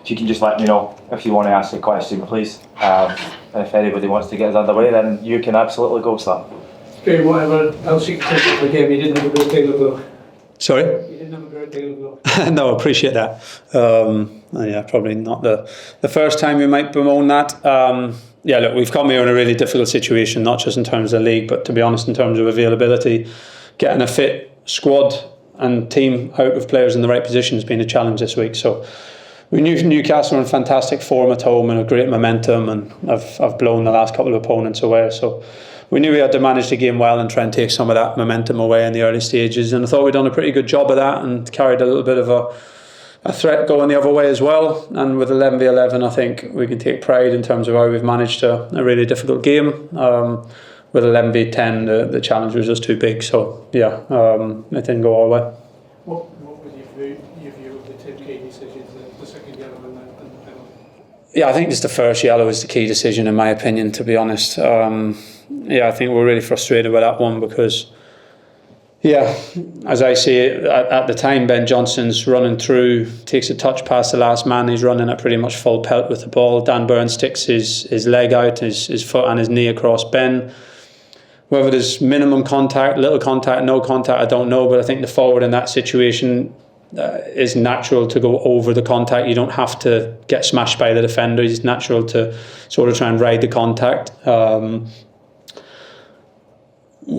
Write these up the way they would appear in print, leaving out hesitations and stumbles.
if you can just let me know if you want to ask a question, please. And if anybody wants to get us underway, then you can absolutely go, sir. Okay, whatever else you can take up the game, you didn't have a great deal of though. Sorry? You didn't have a great deal of though. No, I appreciate that. Yeah, probably not the first time we might bemoan that. Yeah, look, we've come here in a really difficult situation, not just in terms of the league, but to be honest, in terms of availability. Getting a fit squad and team out of players in the right position has been a challenge this week. So we knew Newcastle were in fantastic form at home and a great momentum, and I've blown the last couple of opponents away. So we knew we had to manage the game well and try and take some of that momentum away in the early stages. And I thought we'd done a pretty good job of that and carried a little bit of a threat going the other way as well. And with 11v11, I think we can take pride in terms of how we've managed a really difficult game. With 11v10, the challenge was just too big. So yeah, it didn't go our way. What was your view of the two key decisions, the second yellow and the penalty? Yeah, I think just the first yellow was the key decision in my opinion, to be honest. Yeah, I think we're really frustrated with that one because, yeah, as I see it, at the time Ben Johnson's running through, takes a touch past the last man, he's running at pretty much full pelt with the ball. Dan Burns sticks his leg out, his foot and his knee across Ben. Whether there's minimum contact, little contact, no contact, I don't know, but I think the forward in that situation is natural to go over the contact. You don't have to get smashed by the defender. It's natural to sort of try and ride the contact.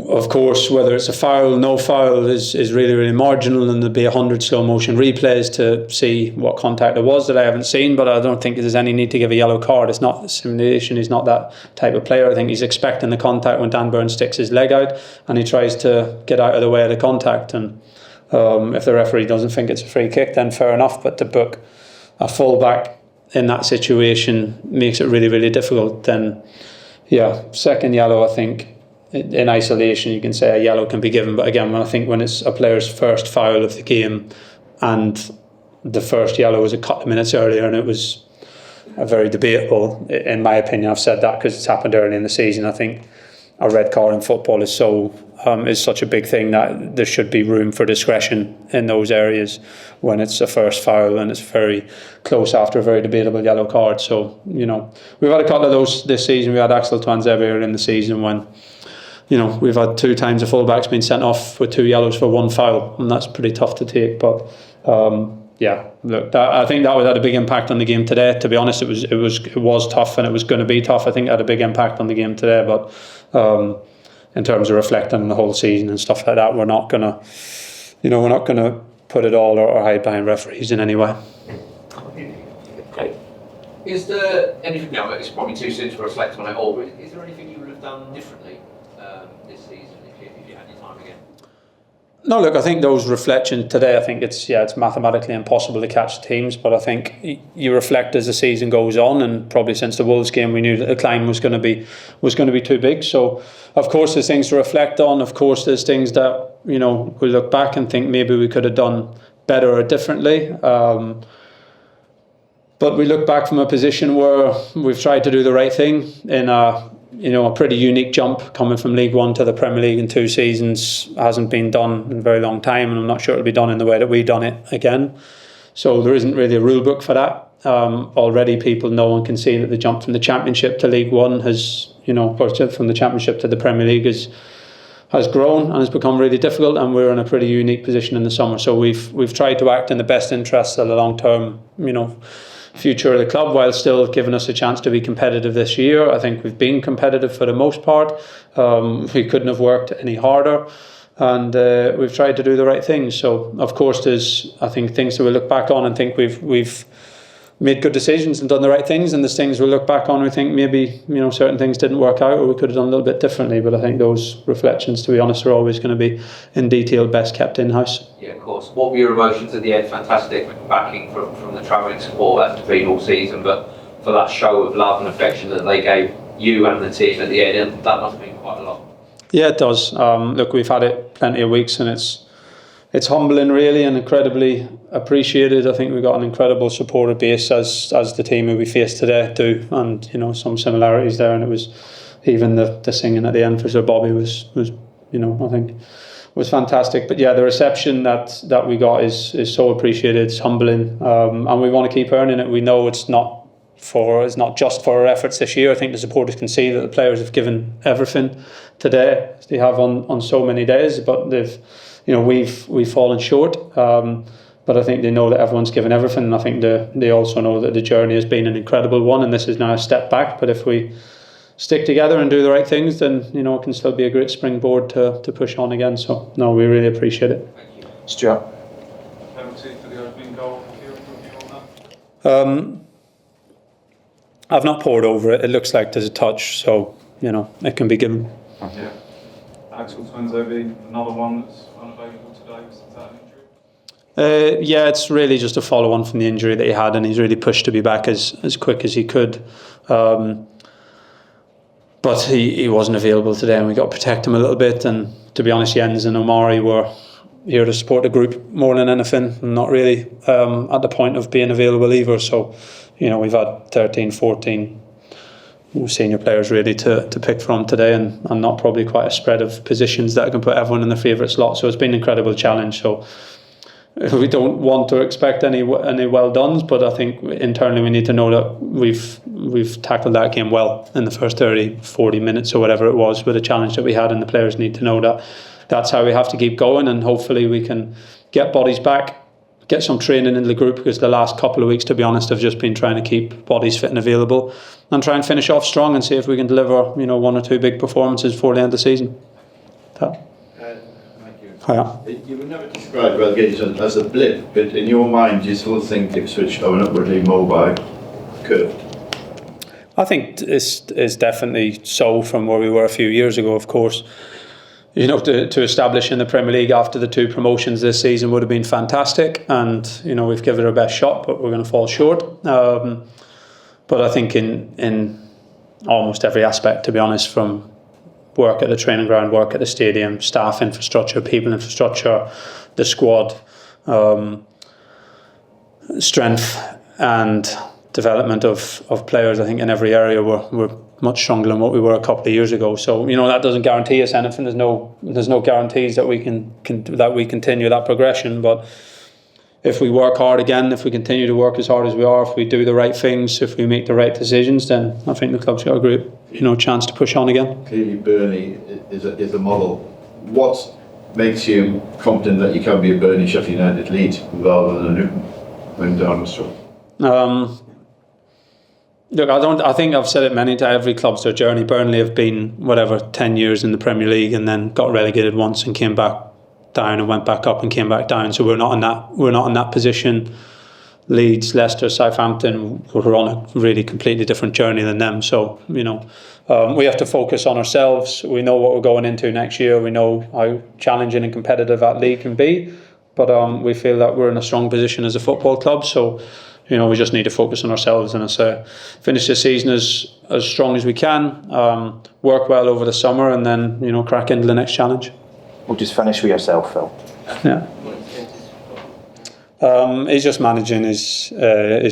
Of course, whether it's a foul, no foul is really, really marginal, and there'll be 100 slow motion replays to see what contact there was that I haven't seen, but I don't think there's any need to give a yellow card. It's not the simulation, he's not that type of player. I think he's expecting the contact when Dan Burns sticks his leg out and he tries to get out of the way of the contact, and if the referee doesn't think it's a free kick, then fair enough, but to book a full-back in that situation makes it really, really difficult. Then, yeah, second yellow, I think, in isolation you can say a yellow can be given, but again, I think when it's a player's first foul of the game and the first yellow was a couple of minutes earlier and it was a very debatable, in my opinion. I've said that because it's happened early in the season. I think a red card in football is such a big thing that there should be room for discretion in those areas when it's a first foul and it's very close after a very debatable yellow card. So, you know, we've had a couple of those this season. We had Axel Tuanzebe earlier in the season when, you know, we've had 2 times the fullback's been sent off with 2 yellows for 1 foul, and that's pretty tough to take. But yeah, look, I think that had a big impact on the game today. To be honest, it was tough, and it was going to be tough. I think it had a big impact on the game today. But in terms of reflecting on the whole season and stuff like that, we're not gonna put it all or hide behind referees in any way. Okay. Is there anything? No, it's probably too soon to reflect on it all. But is there anything you would have done differently this season if you had your time again? No, look, I think those reflections today, I think it's mathematically impossible to catch teams, but I think you reflect as the season goes on, and probably since the Wolves game we knew that the climb was going to be too big. So of course there's things to reflect on. Of course there's things that, you know, we look back and think maybe we could have done better or differently. But we look back from a position where we've tried to do the right thing in a pretty unique jump coming from League One to the Premier League in 2 seasons. Hasn't been done in a very long time, and I'm not sure it'll be done in the way that we've done it again. So there isn't really a rule book for that. Already people know and can see that the jump from the Championship to League One has, or from the Championship to the Premier League has grown and has become really difficult, and we're in a pretty unique position in the summer. So we've tried to act in the best interests of the long-term, future of the club, while still giving us a chance to be competitive this year. I think we've been competitive for the most part. We couldn't have worked any harder, and we've tried to do the right things. So of course there's, I think, things that we look back on and think we've made good decisions and done the right things, and there's things we look back on we think maybe certain things didn't work out or we could have done a little bit differently. But I think those reflections, to be honest, are always going to be in detail best kept in-house. Yeah, of course. What were your emotions at the end? Fantastic backing from the travelling support that's been all season, but for that show of love and affection that they gave you and the team at the end, that must have been quite a lot. Yeah, it does. Look, we've had it plenty of weeks, and it's humbling really and incredibly appreciated. I think we've got an incredible supporter base as the team who we faced today do, and some similarities there. And it was even the singing at the end for Sir Bobby was I think was fantastic. But yeah, the reception that we got is so appreciated. It's humbling, and we want to keep earning it. We know it's not just for our efforts this year. I think the supporters can see that the players have given everything today, as they have on so many days. But we've fallen short. But I think they know that everyone's given everything, and I think they also know that the journey has been an incredible one, and this is now a step back. But if we stick together and do the right things, then it can still be a great springboard to push on again. So no, we really appreciate it. Stuart. Penalty for the opening goal. Kieran, on that? I've not pored over it. It looks like there's a touch, so it can be given. Yeah. Axel Tuanzebe, another one that's unavailable today. Is that an injury? Yeah, it's really just a follow-on from the injury that he had, and he's really pushed to be back as quick as he could. But he wasn't available today, and we got to protect him a little bit. And to be honest, Jens and Omari were here to support the group more than anything, not really at the point of being available either. So, we've had 13, 14 senior players really to pick from today, and not probably quite a spread of positions that can put everyone in their favourite slot. So it's been an incredible challenge. So we don't want to expect any well dones, but I think internally we need to know that we've tackled that game well in the first 30, 40 minutes or whatever it was with the challenge that we had, and the players need to know that that's how we have to keep going, and hopefully we can get bodies back, get some training in the group, because the last couple of weeks, to be honest, have just been trying to keep bodies fit and available and try and finish off strong and see if we can deliver one or two big performances before the end of the season. Thank you. Hiya. You would never describe relegation as a blip, but in your mind, you still think Ipswich are an upwardly mobile curve? I think it's definitely so from where we were a few years ago, of course. To establish in the Premier League after the two promotions this season would have been fantastic, and we've given it our best shot, but we're going to fall short. But I think in almost every aspect, to be honest, from work at the training ground, work at the stadium, staff infrastructure, people infrastructure, the squad, strength and development of players, I think in every area we're much stronger than what we were a couple of years ago. So that doesn't guarantee us anything. There's no guarantees that we can that we continue that progression. But if we work hard again, if we continue to work as hard as we are, if we do the right things, if we make the right decisions, then I think the club's got a great chance to push on again. Clearly, Burnley is a model. What makes you confident that you can be a Burnley-Sheffield United Leeds rather than a Newton when down the stroke? Look, I think I've said it many times. Every club's their journey. Burnley have been 10 years in the Premier League and then got relegated once and came back down and went back up and came back down. So we're not in that position. Leeds, Leicester, Southampton, we're on a really completely different journey than them. So we have to focus on ourselves. We know what we're going into next year. We know how challenging and competitive that league can be. But we feel that we're in a strong position as a football club. So we just need to focus on ourselves and finish the season as strong as we can, work well over the summer, and then crack into the next challenge. We'll just finish with yourself, Phil. Yeah. He's just managing his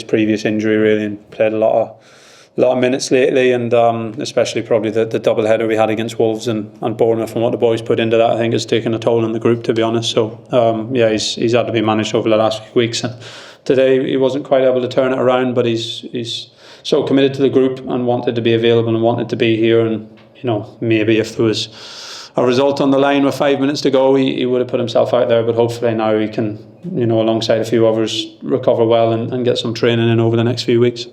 previous injury really, and played a lot of minutes lately, and especially probably the double header we had against Wolves and Bournemouth, and what the boys put into that, I think has taken a toll on the group, to be honest. So he's had to be managed over the last few weeks, and today he wasn't quite able to turn it around, but he's so committed to the group and wanted to be available and wanted to be here, and maybe if there was a result on the line with 5 minutes to go, he would have put himself out there, but hopefully now he can, alongside a few others, recover well and get some training in over the next few weeks.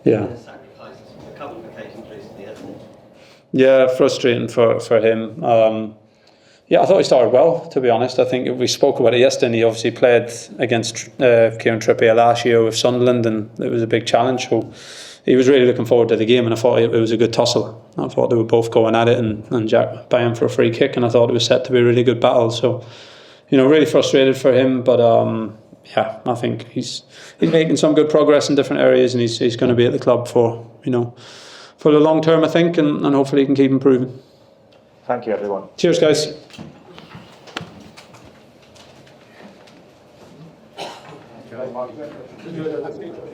Yeah. Yeah, frustrating for him. I thought he started well, to be honest. I think we spoke about it yesterday, and he obviously played against Kieran Trippier last year with Sunderland, and it was a big challenge. So he was really looking forward to the game, and I thought it was a good tussle. I thought they were both going at it, and Jack by him for a free kick, and I thought it was set to be a really good battle. So, really frustrated for him, but I think he's making some good progress in different areas, and he's going to be at the club for the long term, I think, and hopefully he can keep improving. Thank you, everyone. Cheers, guys. Thank you.